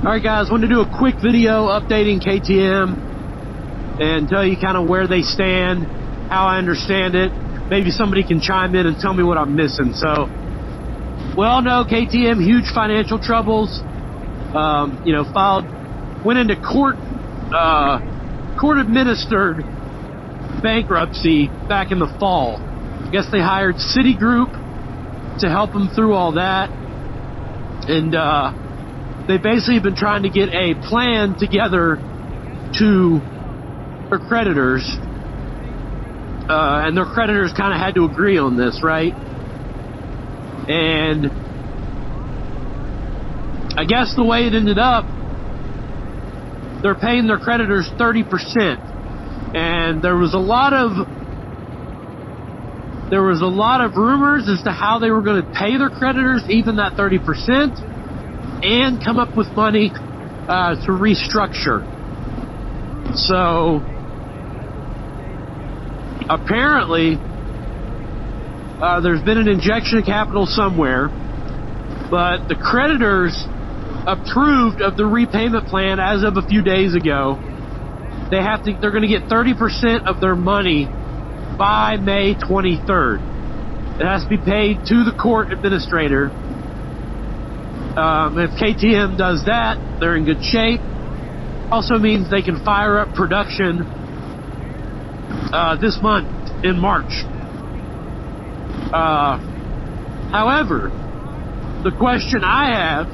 Alright guys, wanted to do a quick video updating KTM and tell you kind of where they stand, how I understand it. Maybe somebody can chime in and tell me what I'm missing. So, we all know KTM, huge financial troubles. Went into court-administered bankruptcy back in the fall. I guess they hired Citigroup to help them through all that. And, they basically have been trying to get a plan together to their creditors. And their creditors kind of had to agree on this, right? And I guess the way it ended up, they're paying their creditors 30%. And there was a lot of rumors as to how they were going to pay their creditors, even that 30%. And come up with money to restructure. So apparently there's been an injection of capital somewhere, but the creditors approved of the repayment plan as of a few days ago. They're going to get 30% of their money by May 23rd. It has to be paid to the court administrator. If KTM does that, they're in good shape. Also means they can fire up production this month in March. However, the question I have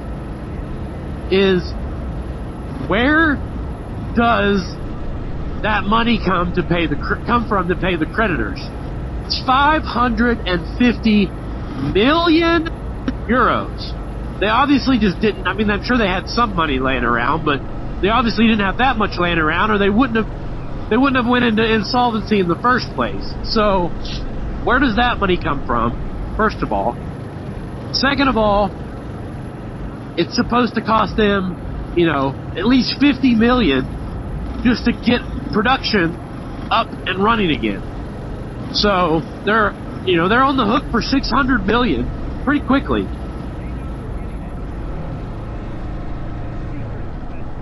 is, where does that money come from to pay the creditors? It's 550 million euros. They obviously just didn't. I mean, I'm sure they had some money laying around, but they obviously didn't have that much laying around, or they wouldn't have went into insolvency in the first place. So, where does that money come from? First of all. Second of all, it's supposed to cost them, at least 50 million just to get production up and running again. So they're on the hook for 600 million pretty quickly.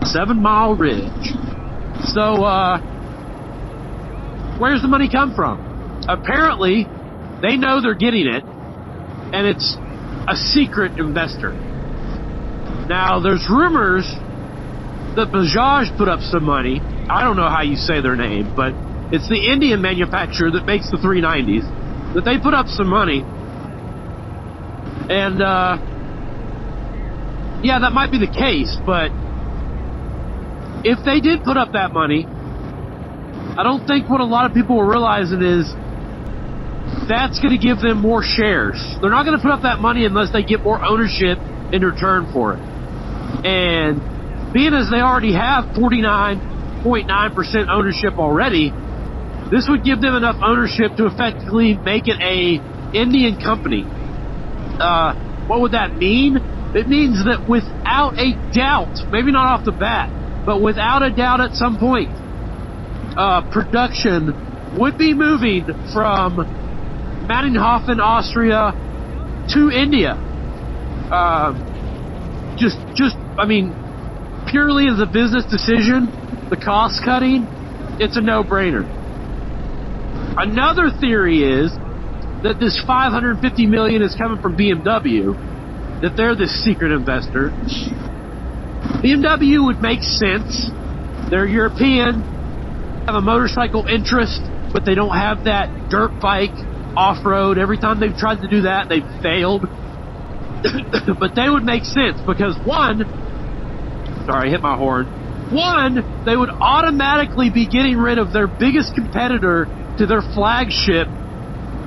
7 Mile Ridge. So, where's the money come from? Apparently, they know they're getting it, and it's a secret investor. Now, there's rumors that Bajaj put up some money. I don't know how you say their name, but it's the Indian manufacturer that makes the 390s, that they put up some money. And, yeah, that might be the case, but if they did put up that money, I don't think what a lot of people are realizing is that's going to give them more shares. They're not going to put up that money unless they get more ownership in return for it. And being as they already have 49.9% ownership already, this would give them enough ownership to effectively make it a Indian company. What would that mean? It means that without a doubt, maybe not off the bat, but without a doubt at some point, production would be moving from Manninghofen, Austria to India. Purely as a business decision, the cost cutting, it's a no-brainer. Another theory is that this 550 million is coming from BMW, that they're this secret investor. BMW would make sense. They're European, have a motorcycle interest, but they don't have that dirt bike off-road. Every time they've tried to do that, they've failed. But they would make sense because I hit my horn. One, they would automatically be getting rid of their biggest competitor to their flagship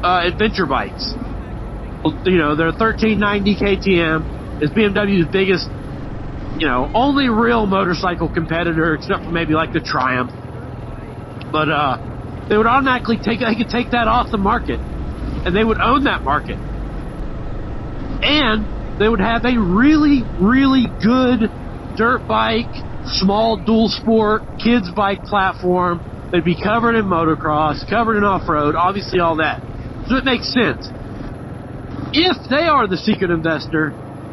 adventure bikes. Their 1390 KTM is BMW's biggest, only real motorcycle competitor, except for maybe like the Triumph. But they would automatically take that off the market, and they would own that market. And they would have a really, really good dirt bike, small dual sport, kids bike platform. They'd be covered in motocross, covered in off-road, obviously all that. So it makes sense. If they are the secret investor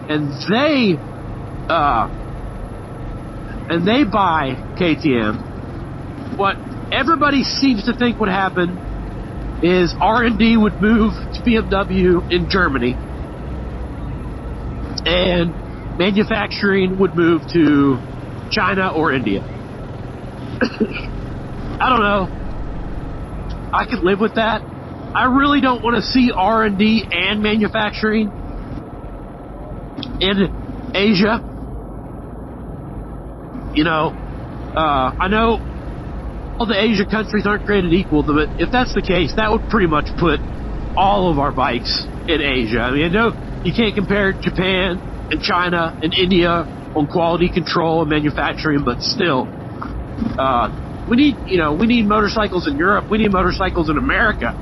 and they and they buy KTM, what everybody seems to think would happen is R&D would move to BMW in Germany, and manufacturing would move to China or India. I don't know. I could live with that. I really don't want to see R&D and manufacturing in Asia. You know, I know all the Asia countries aren't created equal, but if that's the case, that would pretty much put all of our bikes in Asia. I mean, I know you can't compare Japan and China and India on quality control and manufacturing, but still, we need motorcycles in Europe. We need motorcycles in America.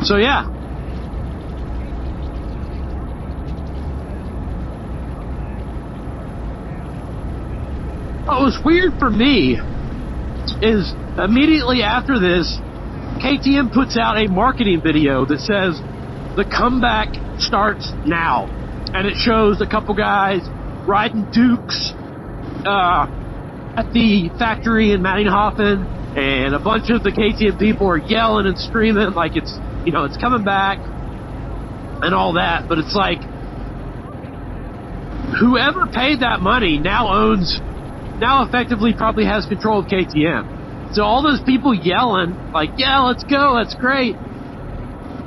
So yeah. What was weird for me is immediately after this, KTM puts out a marketing video that says the comeback starts now, and it shows a couple guys riding Dukes at the factory in Mattinghofen, and a bunch of the KTM people are yelling and screaming like it's coming back and all that. But it's like, whoever paid that money now effectively probably has control of KTM. So all those people yelling like, yeah, let's go, that's great,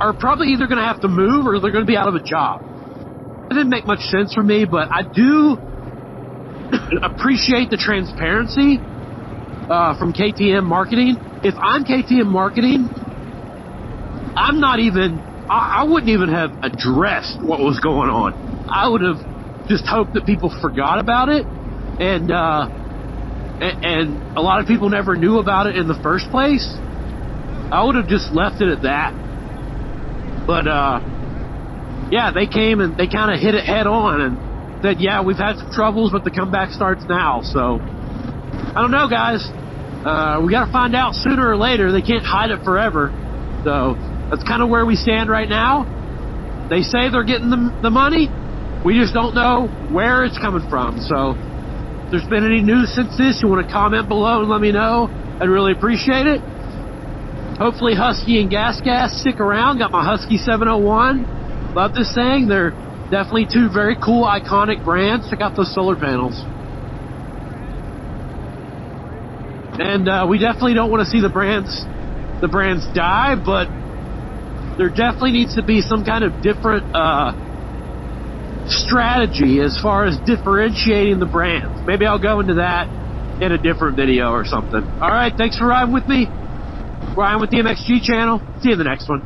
are probably either going to have to move or they're going to be out of a job. It didn't make much sense for me, but I do appreciate the transparency from KTM marketing. If I'm KTM marketing, I wouldn't even have addressed what was going on. I would have just hoped that people forgot about it, and a lot of people never knew about it in the first place. I would have just left it at that. But yeah, they came and they kind of hit it head on and said, yeah, we've had some troubles, but the comeback starts now. So I don't know, guys. We got to find out sooner or later. They can't hide it forever. So that's kind of where we stand right now. They say they're getting the money. We just don't know where it's coming from. So if there's been any news since this, you want to comment below and let me know. I'd really appreciate it. Hopefully Husky and Gas stick around. Got my Husky 701. Love this thing. They're definitely two very cool, iconic brands. Check out those solar panels. And we definitely don't want to see the brands die, but there definitely needs to be some kind of different strategy as far as differentiating the brands. Maybe I'll go into that in a different video or something. All right, thanks for riding with me. Ryan with the MXG channel. See you in the next one.